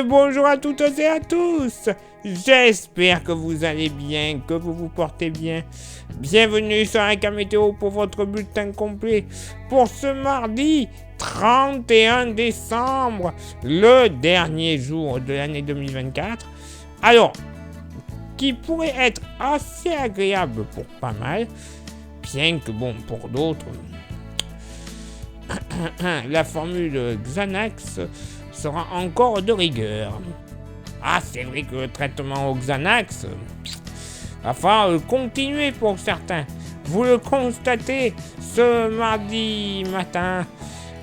Et bonjour à toutes et à tous. J'espère que vous allez bien, que vous vous portez bien. Bienvenue sur un cas météo pour votre bulletin complet pour ce mardi 31 décembre, le dernier jour de l'année 2024. Alors, qui pourrait être assez agréable pour pas mal, bien que bon, pour d'autres, la formule Xanax sera encore de rigueur. Ah, c'est vrai que le traitement au Xanax va falloir continuer pour certains. Vous le constatez ce mardi matin.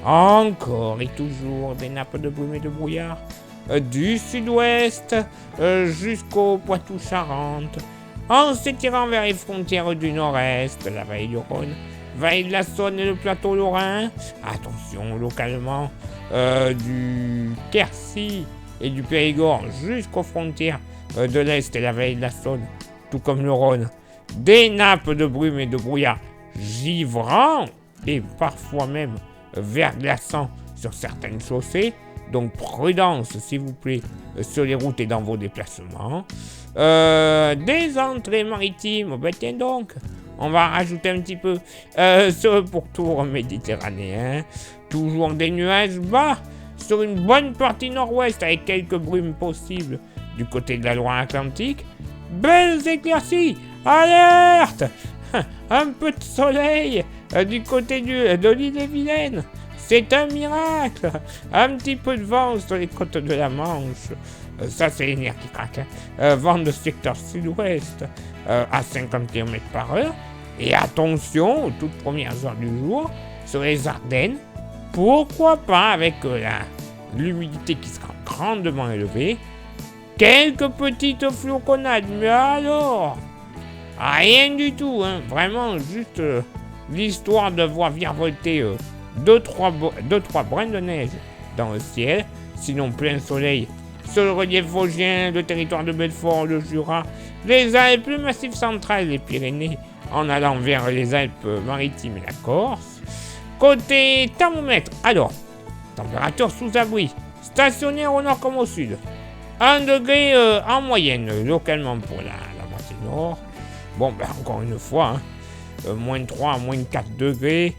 Encore et toujours des nappes de brume et de brouillard du sud-ouest jusqu'au Poitou-Charentes, en s'étirant vers les frontières du nord-est, la vallée du Rhône, vallée de la Saône et le plateau lorrain. Attention, localement, du Quercy et du Périgord jusqu'aux frontières de l'Est et la vallée de la Saône, tout comme le Rhône. Des nappes de brume et de brouillard givrants et parfois même verglaçants sur certaines chaussées. Donc prudence, s'il vous plaît, sur les routes et dans vos déplacements. Des entrées maritimes, ben tiens donc, on va rajouter un petit peu sur le pourtour méditerranéen. Toujours des nuages bas sur une bonne partie nord-ouest avec quelques brumes possibles du côté de la Loire-Atlantique. Belles éclaircies, alerte. Un peu de soleil du côté de l'île-et-Vilaine. C'est un miracle. Un petit peu de vent sur les côtes de la Manche. Ça, c'est les nerfs qui craquent. Vent de secteur sud-ouest à 50 km/h. Et attention, aux toutes premières heures du jour, sur les Ardennes, pourquoi pas avec l'humidité qui sera grandement élevée, quelques petites floconnades, mais alors, rien du tout, hein. Vraiment juste l'histoire de voir virevolter 2-3 brins de neige dans le ciel, sinon plein soleil sur le relief vosgien, le territoire de Belfort, le Jura, les Alpes, le Massif central, les Pyrénées, en allant vers les Alpes-Maritimes et la Corse. Côté thermomètre, alors, température sous abri, stationnaire au nord comme au sud. 1 degré en moyenne, localement pour la moitié nord. Bon, ben encore une fois, hein, moins 3 à moins 4 degrés,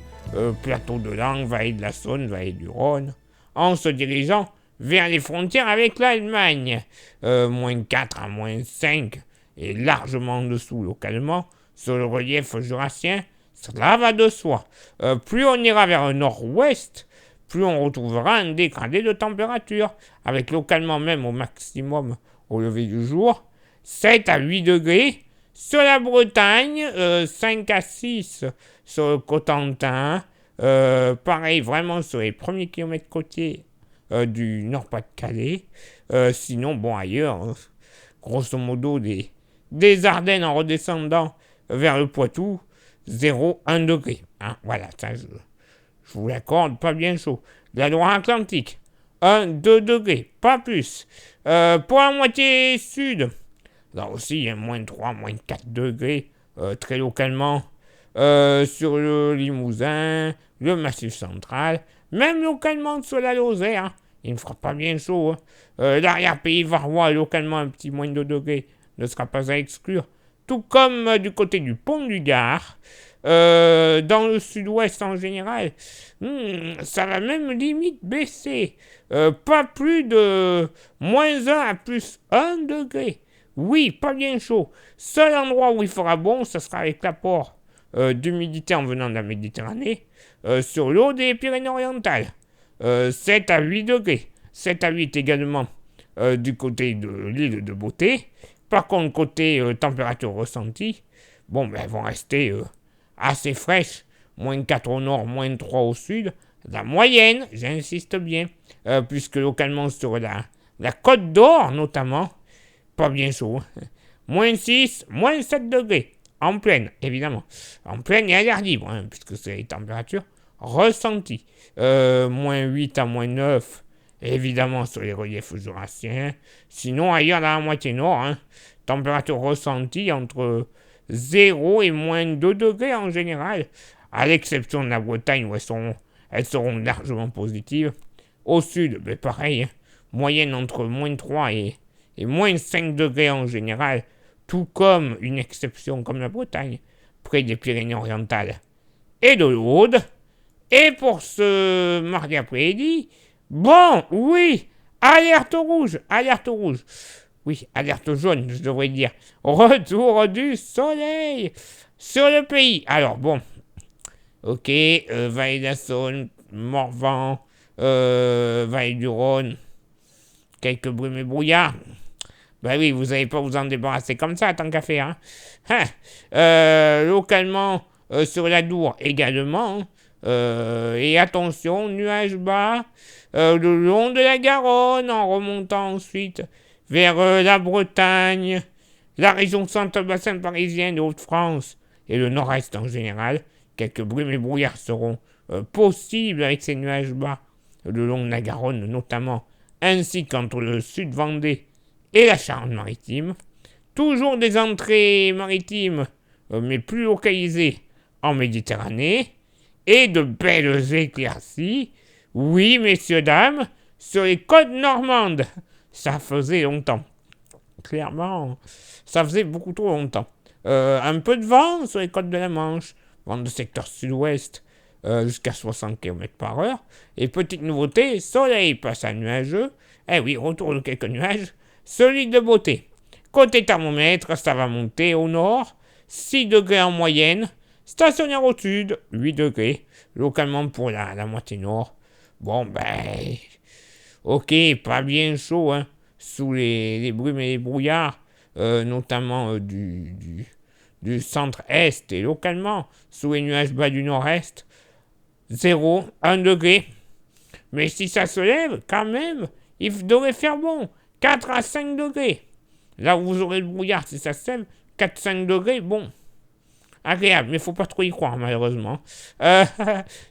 plateau de Langres, vallée de la Saône, vallée du Rhône, en se dirigeant vers les frontières avec l'Allemagne. Moins 4 à moins 5, et largement en dessous localement, sur le relief jurassien. Cela va de soi. Plus on ira vers le nord-ouest, plus on retrouvera un dégradé de température, avec localement même au maximum au lever du jour, 7 à 8 degrés. Sur la Bretagne, 5 à 6 sur le Cotentin. Pareil, vraiment sur les premiers kilomètres côtiers du Nord-Pas-de-Calais. Sinon, bon, ailleurs, grosso modo, des Ardennes en redescendant vers le Poitou, 0,1 degré. Hein, voilà, ça, je vous l'accorde, pas bien chaud. La Loire-Atlantique, 1-2 degrés, pas plus. Pour la moitié sud, là aussi, il y a moins 3, moins 4 degrés, très localement, sur le Limousin, le Massif central, même localement sur la Lozère, hein, il ne fera pas bien chaud. Hein. L'arrière-pays varois, localement, un petit moins de 2 degrés, ne sera pas à exclure. Tout comme du côté du Pont du Gard, dans le sud-ouest en général, ça va même limite baisser. Pas plus de moins 1 à plus 1 degré. Oui, pas bien chaud. Seul endroit où il fera bon, ce sera avec l'apport d'humidité en venant de la Méditerranée, sur l'eau des Pyrénées-Orientales. 7 à 8 degrés. 7 à 8 également du côté de l'île de Beauté. Par contre, côté température ressentie, bon, ben, elles vont rester assez fraîches. Moins 4 au nord, moins 3 au sud. La moyenne, j'insiste bien, puisque localement sur la Côte d'Or notamment, pas bien chaud. Hein. Moins 6, moins 7 degrés. En pleine, évidemment. En pleine et à l'air libre, hein, puisque c'est les températures ressenties. Moins 8 à moins 9, évidemment sur les reliefs jurassiens. Sinon, ailleurs dans la moitié nord, hein, température ressentie entre 0 et moins 2 degrés en général, à l'exception de la Bretagne où elles seront largement positives. Au sud, ben pareil, hein, moyenne entre -3 et -5 degrés en général, tout comme une exception comme la Bretagne, près des Pyrénées-Orientales et de l'Aude. Et pour ce mardi après-midi, bon, oui, alerte rouge. Oui, alerte jaune, je devrais dire. Retour du soleil sur le pays. Alors bon, ok, Vallée de la Saône, Morvan, Vallée du Rhône, quelques brumes et brouillards. Ben oui, vous n'allez pas vous en débarrasser comme ça, tant qu'à faire. Localement, sur la Dour également. Et attention, nuages bas le long de la Garonne, en remontant ensuite vers la Bretagne, la région centre-bassin parisienne, Hauts-de-France et le nord-est en général. Quelques brumes et brouillards seront possibles avec ces nuages bas le long de la Garonne notamment, ainsi qu'entre le sud Vendée et la Charente-Maritime. Toujours des entrées maritimes, mais plus localisées en Méditerranée, et de belles éclaircies. Oui, messieurs, dames, sur les côtes normandes. Ça faisait longtemps. Clairement, ça faisait beaucoup trop longtemps. Un peu de vent sur les côtes de la Manche, vent de secteur sud-ouest jusqu'à 60 km/h. Et petite nouveauté, soleil passe à nuageux. Eh oui, retour de quelques nuages. Solide de beauté. Côté thermomètre, ça va monter au nord, 6 degrés en moyenne. Stationnaire au sud, 8 degrés. Localement pour la moitié nord. Bon, ben, ok, pas bien chaud, hein, sous les brumes et les brouillards, notamment du centre-est et localement sous les nuages bas du nord-est. 0, 1 degré. Mais si ça se lève, quand même, il devrait faire bon. 4 à 5 degrés. Là où vous aurez le brouillard, si ça se lève, 4-5 degrés, bon. Agréable, mais il ne faut pas trop y croire, malheureusement.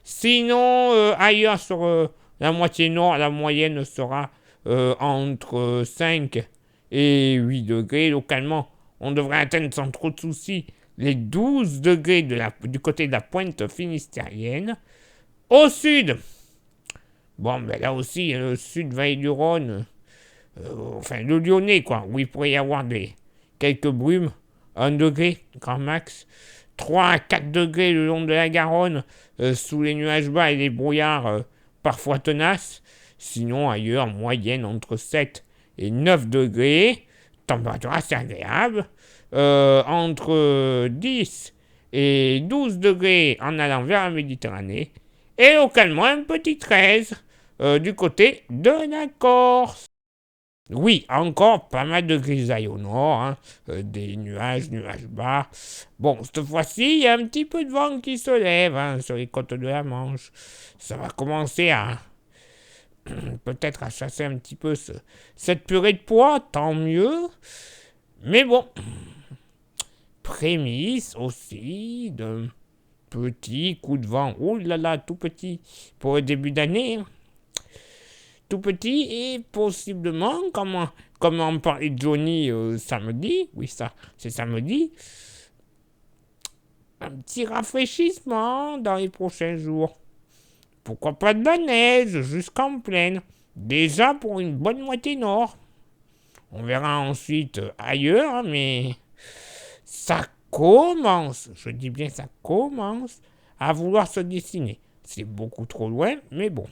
Sinon, ailleurs sur la moitié nord, la moyenne sera entre 5 et 8 degrés. Localement, on devrait atteindre sans trop de soucis les 12 degrés du côté de la pointe finistérienne. Au sud, bon, ben là aussi, le sud Vallée du Rhône, enfin le Lyonnais, quoi, où il pourrait y avoir quelques brumes, 1 degré, grand max. 3 à 4 degrés le long de la Garonne, sous les nuages bas et les brouillards parfois tenaces. Sinon, ailleurs, moyenne entre 7 et 9 degrés. Température assez agréable. Entre 10 et 12 degrés en allant vers la Méditerranée. Et localement, un petit 13 du côté de la Corse. Oui, encore pas mal de grisailles au nord, hein, des nuages bas. Bon, cette fois-ci, il y a un petit peu de vent qui se lève hein, sur les côtes de la Manche. Ça va commencer à peut-être à chasser un petit peu cette purée de pois, tant mieux. Mais bon, prémisse aussi d'un petit coup de vent. Oh là là, tout petit pour le début d'année. Hein. Tout petit et possiblement, comme en parlait Johnny samedi, oui ça c'est samedi, un petit rafraîchissement dans les prochains jours. Pourquoi pas de la neige jusqu'en plaine, déjà pour une bonne moitié nord. On verra ensuite ailleurs, mais ça commence, je dis bien ça commence, à vouloir se dessiner. C'est beaucoup trop loin, mais bon.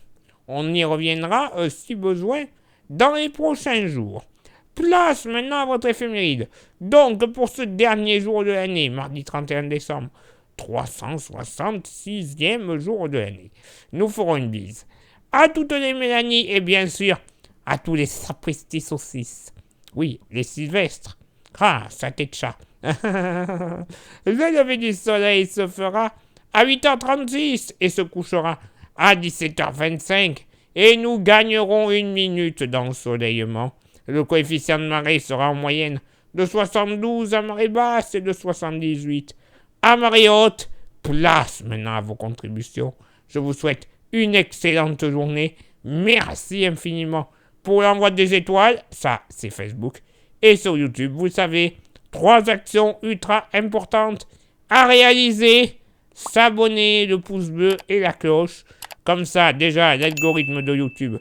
On y reviendra si besoin dans les prochains jours. Place maintenant à votre éphéméride. Donc pour ce dernier jour de l'année, mardi 31 décembre, 366e jour de l'année. Nous ferons une bise à toutes les Mélanie et bien sûr à tous les sapristis saucisses. Oui, les Sylvestres. Ah, ça de chat. Le lever du soleil se fera à 8h36 et se couchera à 17h25 et nous gagnerons 1 minute d'ensoleillement. Le coefficient de marée sera en moyenne de 72 à marée basse et de 78 à marée haute. Place maintenant à vos contributions. Je vous souhaite une excellente journée. Merci infiniment pour l'envoi des étoiles. Ça, c'est Facebook. Et sur YouTube, vous savez, 3 actions ultra importantes à réaliser. S'abonner, le pouce bleu et la cloche. Comme ça, déjà, l'algorithme de YouTube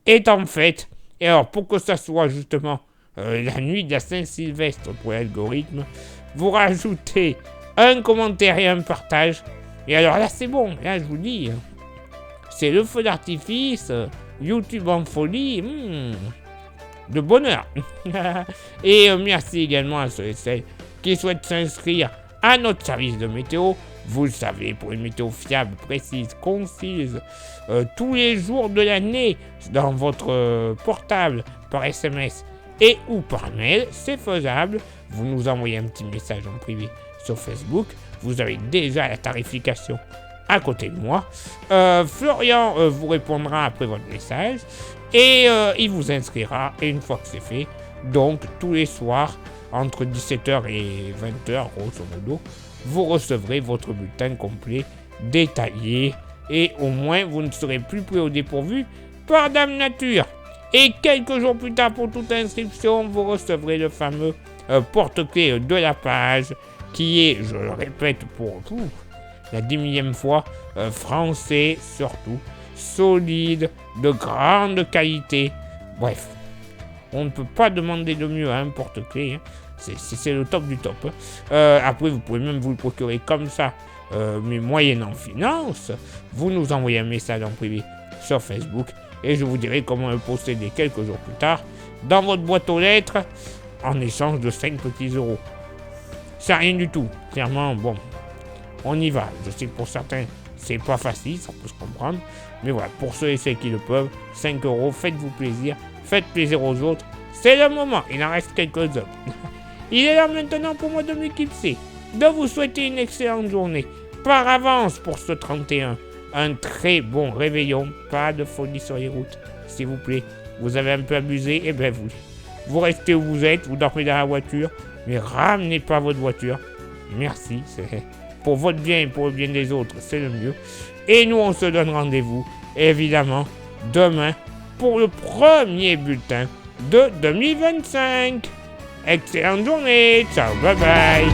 est en fait. Et alors, pour que ça soit justement la nuit de la Saint-Sylvestre pour l'algorithme, vous rajoutez un commentaire et un partage. Et alors là, c'est bon. Là, je vous dis, c'est le feu d'artifice, YouTube en folie, de bonheur. Et merci également à ceux et celles qui souhaitent s'inscrire à notre service de météo. Vous le savez, pour une météo fiable, précise, concise, tous les jours de l'année, dans votre portable, par SMS et ou par mail, c'est faisable. Vous nous envoyez un petit message en privé sur Facebook. Vous avez déjà la tarification à côté de moi. Florian vous répondra après votre message et il vous inscrira. Et une fois que c'est fait, donc tous les soirs, entre 17h et 20h, grosso modo, vous recevrez votre bulletin complet, détaillé, et au moins vous ne serez plus pris au dépourvu par Dame Nature. Et quelques jours plus tard, pour toute inscription, vous recevrez le fameux porte-clés de la page, qui est, je le répète pour la 10 millième fois, français surtout, solide, de grande qualité. Bref, on ne peut pas demander de mieux à un porte-clés, c'est le top du top. Après, vous pouvez même vous le procurer comme ça, mais moyennant finance. Vous nous envoyez un message en privé sur Facebook et je vous dirai comment le posséder quelques jours plus tard dans votre boîte aux lettres en échange de 5 petits euros. C'est rien du tout. Clairement, bon, on y va. Je sais que pour certains, c'est pas facile, ça peut se comprendre. Mais voilà, pour ceux et celles qui le peuvent, 5 euros, faites-vous plaisir, faites plaisir aux autres. C'est le moment, il en reste quelques-uns. Il est là maintenant pour moi, Dominique Ipsé, de vous souhaiter une excellente journée. Par avance pour ce 31, un très bon réveillon, pas de folie sur les routes, s'il vous plaît. Vous avez un peu abusé, et bien vous restez où vous êtes, vous dormez dans la voiture, mais ramenez pas votre voiture. Merci, c'est pour votre bien et pour le bien des autres, c'est le mieux. Et nous, on se donne rendez-vous, évidemment, demain, pour le premier bulletin de 2025. Excellente journée, ciao, bye bye.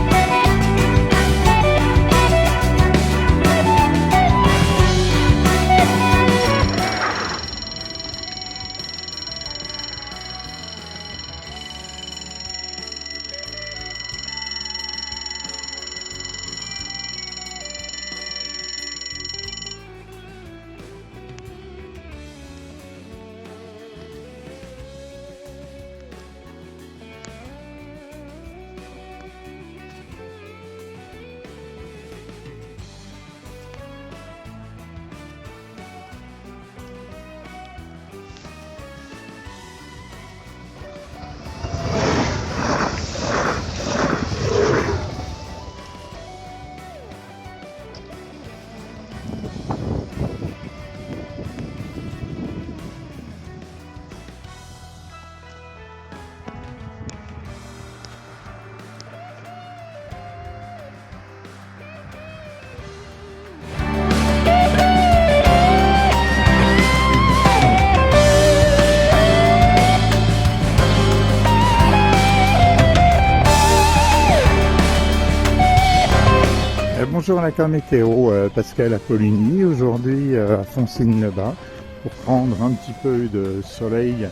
Bonjour la carte météo, Pascal à Poligny, aujourd'hui à Foncine-le-Bas pour prendre un petit peu de soleil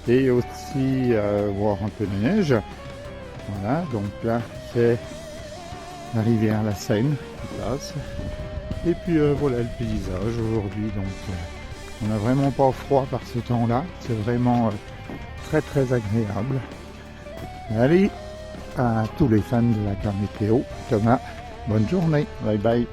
et aussi voir un peu de neige. Voilà, donc là c'est la rivière La Seine qui passe. Et puis voilà le paysage aujourd'hui, donc on n'a vraiment pas froid par ce temps-là, c'est vraiment très très agréable. Allez, à tous les fans de la carte météo, Thomas. Bonne journée, bye bye.